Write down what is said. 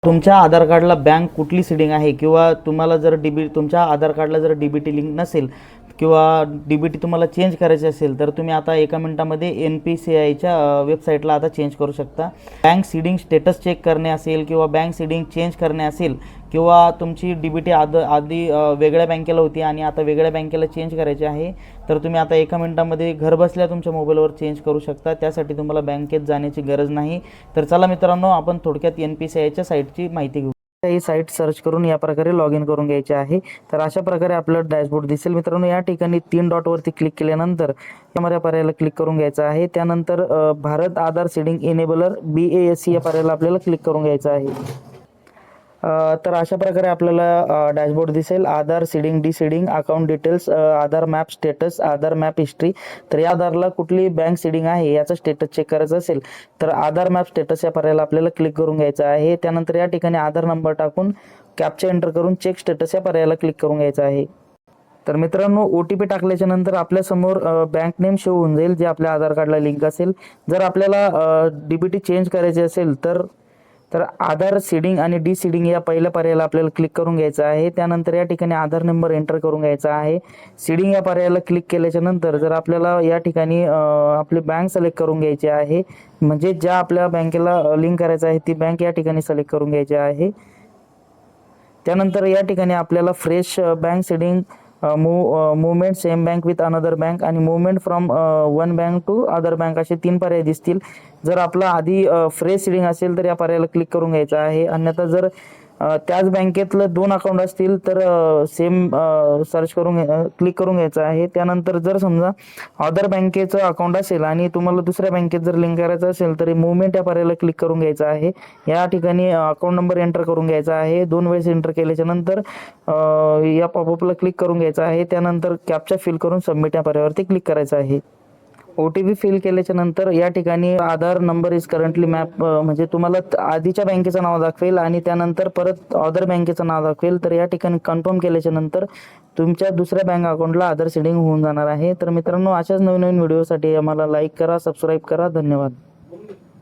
तुमच्या आधार कार्डला बँक कुठली सीडिंग आहे किंवा तुम्हाला जर तुमच्या आधार कार्डला जर DBT लिंक नसेल किंवा DBT तुम्हाला चेंज करायचे असेल तर तुम्ही आता एका मिनिटामध्ये NPCIच्या वेबसाईटला आता चेंज करू शकता। बँक सीडिंग स्टेटस चेक करणे असेल किंवा बँक सीडिंग चेंज करणे असेल किंवा तुमची DBT आधी वेगळ्या बँकेला होती आणि आता वेगळ्या बँकेला चेंज करायची आहे तर तुम्ही आता एका मिनिटामध्ये घरबसल्या तुमच्या मोबाईलवर चेंज करू शकता। त्यासाठी तुम्हाला बँकेत जाण्याची गरज नाही। तर चला मित्रांनो, आपण थोडक्यात NPCIच्या साईटची माहिती घेऊ। ही साईट सर्च करून या प्रकारे लॉग इन करून घ्यायचे आहे। तर अशा प्रकारे आपलं डॅशबोर्ड दिसेल। मित्रांनो, या ठिकाणी 3 डॉटवरती क्लिक केल्यानंतर या पर्यायाला क्लिक करून घ्यायचं आहे। त्यानंतर भारत आधार सीडिंग इनेबलर BASE या पर्यायाला आपल्याला क्लिक करून घ्यायचं आहे। तर अशा प्रकारे आपल्याला डॅशबोर्ड दिसेल। आधार सीडिंग, डिसीडिंग, अकाउंट डिटेल्स, आधार मॅप स्टेटस, आधार मॅप हिस्ट्री। तर या आधारला कुठली बँक सीडिंग आहे याचं स्टेटस चेक करायचं असेल तर आधार मॅप स्टेटस या पर्यायाला आपल्याला क्लिक करून घ्यायचं आहे। त्यानंतर या ठिकाणी आधार नंबर टाकून कॅप्चा एंटर करून चेक स्टेटस या पर्यायाला क्लिक करून घ्यायचं आहे। तर मित्रांनो, OTP टाकल्याच्या नंतर आपल्यासमोर बँक नेम शो होऊन जाईल जे आपल्या आधार कार्डला लिंक असेल। जर आपल्याला DBT चेंज करायचे असेल तर आधार सीडिंग आणि डिसीडिंग या पहिल्या पर्यायाला आपल्याला क्लिक करून घ्यायचं आहे। त्यानंतर या ठिकाणी आधार नंबर एंटर करून घ्यायचा आहे। सीडिंग या पर्यायाला क्लिक केल्याच्या नंतर जर आपल्याला या ठिकाणी आपली बँक सिलेक्ट करून घ्यायची आहे, म्हणजे ज्या आपल्या बँकेला लिंक करायचं आहे ती बँक या ठिकाणी सिलेक्ट करून घ्यायची आहे। त्यानंतर या ठिकाणी आपल्याला fresh bank seeding, movement same bank with another bank आणि movement from one bank to other bank असे 3 पर्याय दिसतील। जर आपला आधी फ्रेश सीडिंग असेल तर या पर्यायाला क्लिक करून घ्यायचं आहे। अन्यथा जर त्याच बँकेतलं 2 अकाउंट असतील तर सेम सर्च करून क्लिक करून घ्यायचं आहे। त्यानंतर जर समजा अदर बँकेचं अकाउंट असेल आणि तुम्हाला दुसऱ्या बँकेत जर लिंक करायचं असेल तर मूवमेंट या पर्यायाला क्लिक करून घ्यायचं आहे। या ठिकाणी अकाउंट नंबर एंटर करून घ्यायचा आहे। 2 वेळेस एंटर केल्याच्या नंतर या पॉपअपला क्लिक करून घ्यायचं आहे। त्यानंतर कॅप्चा फिल करून सबमिट या पर्यायावरती क्लिक करायचं आहे। OTP फिल केल्याच्या नंतर या ठिकाणी आधार नंबर इज करंटली मॅप, म्हणजे तुम्हाला आधीच्या बँकेचं नाव दाखवेल आणि त्यानंतर परत अदर बँकेचं नाव दाखवेल। तर या ठिकाणी कन्फर्म केल्याच्या नंतर तुमच्या दुसऱ्या बँक अकाउंटला आधार सीडिंग होऊन जाणार आहे। तर मित्रांनो, अशाच नवीन व्हिडिओसाठी आम्हाला लाईक करा, सबस्क्राईब करा। धन्यवाद।